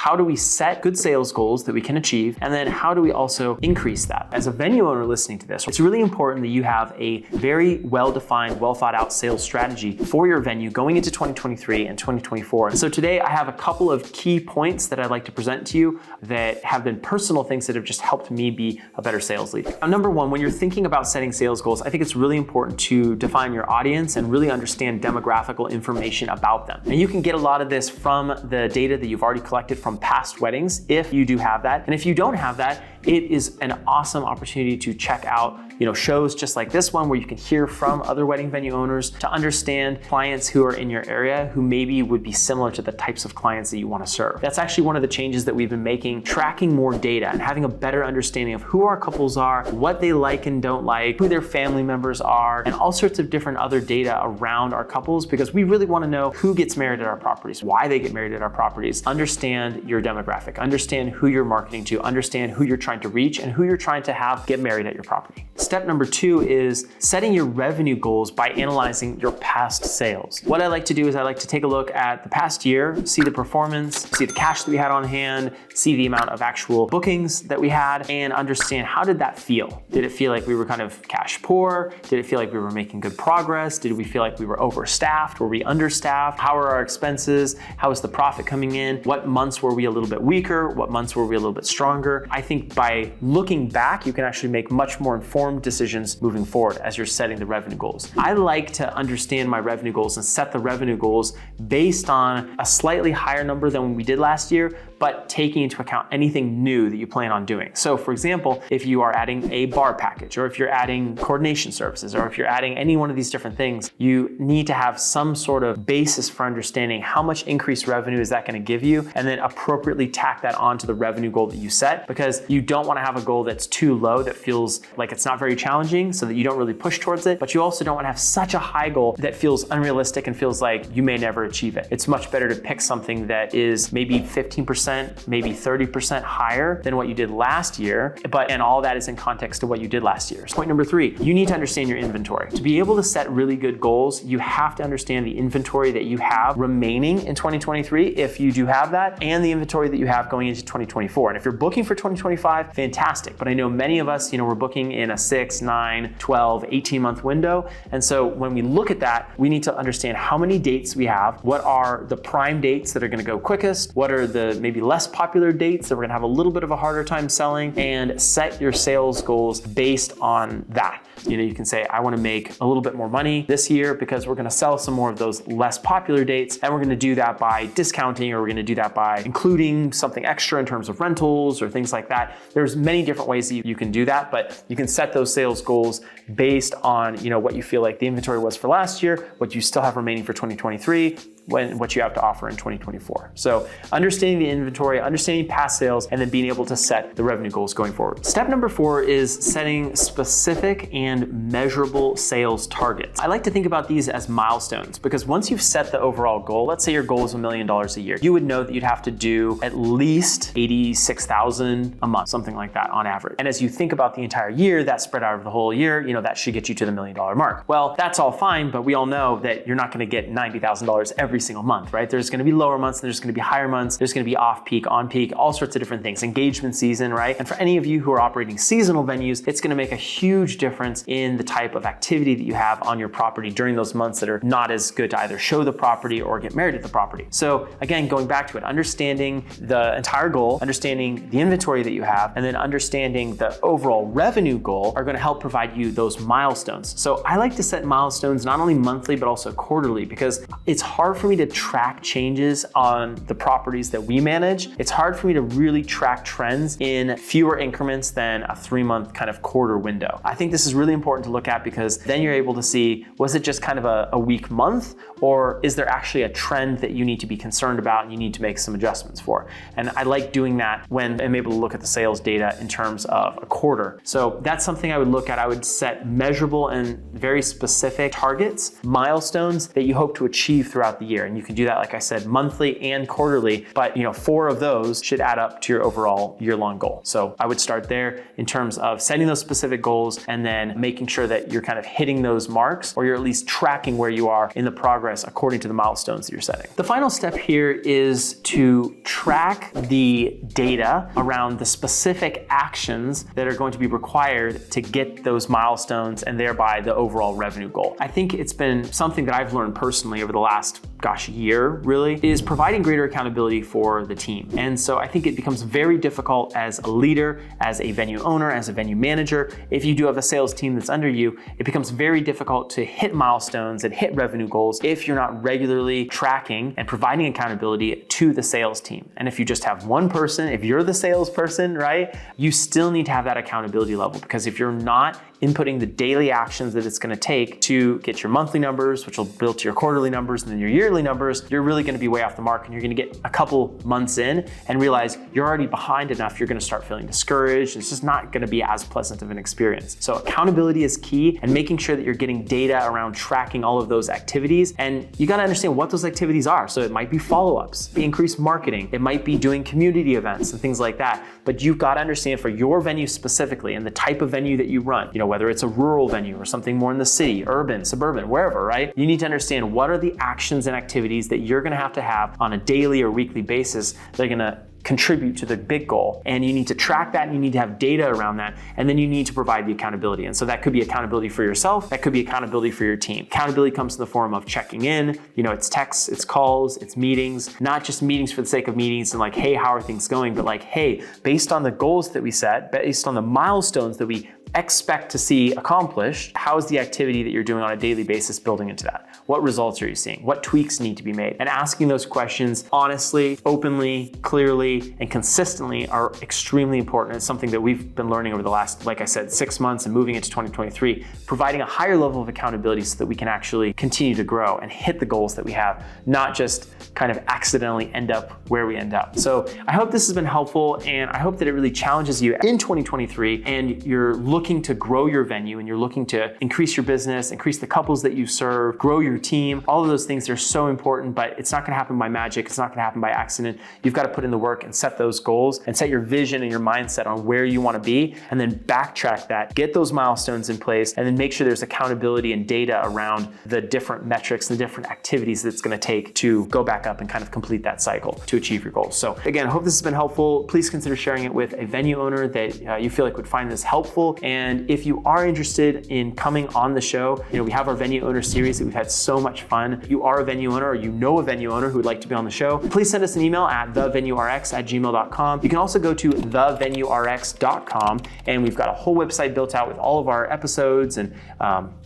how do we set good sales goals that we can achieve? And then how do we also increase that? As a venue owner listening to this, it's really important that you have a very well-defined, well-thought-out sales strategy for your venue going into 2023 and 2024. And so today I have a couple of key points that I'd like to present to you that have been personal things that have just helped me be a better sales leader. Now, number one, when you're thinking about setting sales goals, I think it's really important to define your audience and really understand demographical information about them. And you can get a lot of this from the data that you've already collected from past weddings, if you do have that. And if you don't have that, it is an awesome opportunity to check out, shows just like this one where you can hear from other wedding venue owners to understand clients who are in your area who maybe would be similar to the types of clients that you want to serve. That's actually one of the changes that we've been making, tracking more data and having a better understanding of who our couples are, what they like and don't like, who their family members are, and all sorts of different other data around our couples, because we really want to know who gets married at our properties, why they get married at our properties. Understand your demographic, understand who you're marketing to, understand who you're trying to reach and who you're trying to have get married at your property. Step number 2 is setting your revenue goals by analyzing your past sales. What I like to do is I like to take a look at the past year, see the performance, see the cash that we had on hand, see the amount of actual bookings that we had, and understand how did that feel? Did it feel like we were kind of cash poor? Did it feel like we were making good progress? Did we feel like we were overstaffed? Were we understaffed? How are our expenses? How is the profit coming in? What months were we a little bit weaker? What months were we a little bit stronger? I think by looking back, you can actually make much more informed decisions moving forward as you're setting the revenue goals. I like to understand my revenue goals and set the revenue goals based on a slightly higher number than we did last year, but taking into account anything new that you plan on doing. So for example, if you are adding a bar package, or if you're adding coordination services, or if you're adding any one of these different things, you need to have some sort of basis for understanding how much increased revenue is that going to give you, and then appropriately tack that onto the revenue goal that you set, because you don't want to have a goal that's too low that feels like it's not very challenging so that you don't really push towards it, but you also don't want to have such a high goal that feels unrealistic and feels like you may never achieve it. It's much better to pick something that is maybe 15%, maybe 30% higher than what you did last year, and all that is in context to what you did last year. Point number 3, you need to understand your inventory. To be able to set really good goals, you have to understand the inventory that you have remaining in 2023, if you do have that, and the inventory that you have going into 2024. And if you're booking for 2025, fantastic. But I know many of us, we're booking in a 6, 9, 12, 18-month window. And so when we look at that, we need to understand how many dates we have, what are the prime dates that are going to go quickest, what are the maybe less popular dates that we're going to have a little bit of a harder time selling, and set your sales goals based on that. You can say, I want to make a little bit more money this year because we're going to sell some more of those less popular dates, and we're going to do that by discounting, or we're going to do that by including something extra in terms of rentals or things like that. There's many different ways that you can do that, but you can set those sales goals based on what you feel like the inventory was for last year, what you still have remaining for 2023, what you have to offer in 2024. So understanding the inventory, understanding past sales, and then being able to set the revenue goals going forward. Step number 4 is setting specific and measurable sales targets. I like to think about these as milestones, because once you've set the overall goal, let's say your goal is $1 million a year, you would know that you'd have to do at least $86,000 a month, something like that on average. And as you think about the entire year, that spread out over the whole year, that should get you to the $1 million mark. Well, that's all fine, but we all know that you're not going to get $90,000 every single month, right? There's going to be lower months, and there's going to be higher months. There's going to be off peak, on peak, all sorts of different things. Engagement season, right? And for any of you who are operating seasonal venues, it's going to make a huge difference in the type of activity that you have on your property during those months that are not as good to either show the property or get married at the property. So again, going back to it, understanding the entire goal, understanding the inventory that you have, and then understanding the overall revenue goal are going to help provide you those milestones. So I like to set milestones not only monthly, but also quarterly, because it's hard for me to track changes on the properties that we manage. It's hard for me to really track trends in fewer increments than a 3-month kind of quarter window. I think this is really important to look at, because then you're able to see, was it just kind of a weak month, or is there actually a trend that you need to be concerned about and you need to make some adjustments for? And I like doing that when I'm able to look at the sales data in terms of a quarter. So that's something I would look at. I would set measurable and very specific targets, milestones that you hope to achieve throughout the year. And you can do that, like I said, monthly and quarterly, but 4 of those should add up to your overall year-long goal. So I would start there in terms of setting those specific goals and then making sure that you're kind of hitting those marks, or you're at least tracking where you are in the progress according to the milestones that you're setting. The final step here is to track the data around the specific actions that are going to be required to get those milestones and thereby the overall revenue goal. I think it's been something that I've learned personally over the last year really, is providing greater accountability for the team. And so I think it becomes very difficult as a leader, as a venue owner, as a venue manager. If you do have a sales team that's under you, it becomes very difficult to hit milestones and hit revenue goals if you're not regularly tracking and providing accountability to the sales team. And if you just have one person, if you're the salesperson, right, you still need to have that accountability level, because if you're not inputting the daily actions that it's going to take to get your monthly numbers, which will build to your quarterly numbers and then your yearly numbers, you're really going to be way off the mark, and you're going to get a couple months in and realize you're already behind enough. You're going to start feeling discouraged. It's just not going to be as pleasant of an experience. So accountability is key, and making sure that you're getting data around tracking all of those activities. And you got to understand what those activities are. So it might be follow-ups, be increased marketing. It might be doing community events and things like that. But you've got to understand for your venue specifically and the type of venue that you run, whether it's a rural venue or something more in the city, urban, suburban, wherever, right? You need to understand what are the actions and activities that you're going to have on a daily or weekly basis that are going to contribute to the big goal. And you need to track that, and you need to have data around that. And then you need to provide the accountability. And so that could be accountability for yourself. That could be accountability for your team. Accountability comes in the form of checking in, it's texts, it's calls, it's meetings, not just meetings for the sake of meetings and like, hey, how are things going? But like, hey, based on the goals that we set, based on the milestones that we expect to see accomplished, how is the activity that you're doing on a daily basis building into that? What results are you seeing? What tweaks need to be made? And asking those questions honestly, openly, clearly, and consistently are extremely important. It's something that we've been learning over the last, like I said, 6 months and moving into 2023, providing a higher level of accountability so that we can actually continue to grow and hit the goals that we have, not just kind of accidentally end up where we end up. So I hope this has been helpful, and I hope that it really challenges you in 2023 and you're looking to grow your venue and you're looking to increase your business, increase the couples that you serve, grow your team. All of those things are so important, but it's not going to happen by magic. It's not going to happen by accident. You've got to put in the work and set those goals and set your vision and your mindset on where you want to be, and then backtrack that, get those milestones in place, and then make sure there's accountability and data around the different metrics and the different activities that it's going to take to go back up and kind of complete that cycle to achieve your goals. So again, I hope this has been helpful. Please consider sharing it with a venue owner that you feel like would find this helpful. And if you are interested in coming on the show, we have our venue owner series that we've had so much fun. If you are a venue owner or you know a venue owner who would like to be on the show, please send us an email at thevenuerx@gmail.com. You can also go to thevenuerx.com, and we've got a whole website built out with all of our episodes and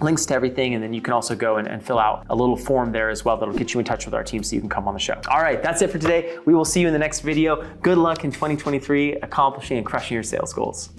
links to everything. And then you can also go and fill out a little form there as well that'll get you in touch with our team so you can come on the show. All right, that's it for today. We will see you in the next video. Good luck in 2023, accomplishing and crushing your sales goals.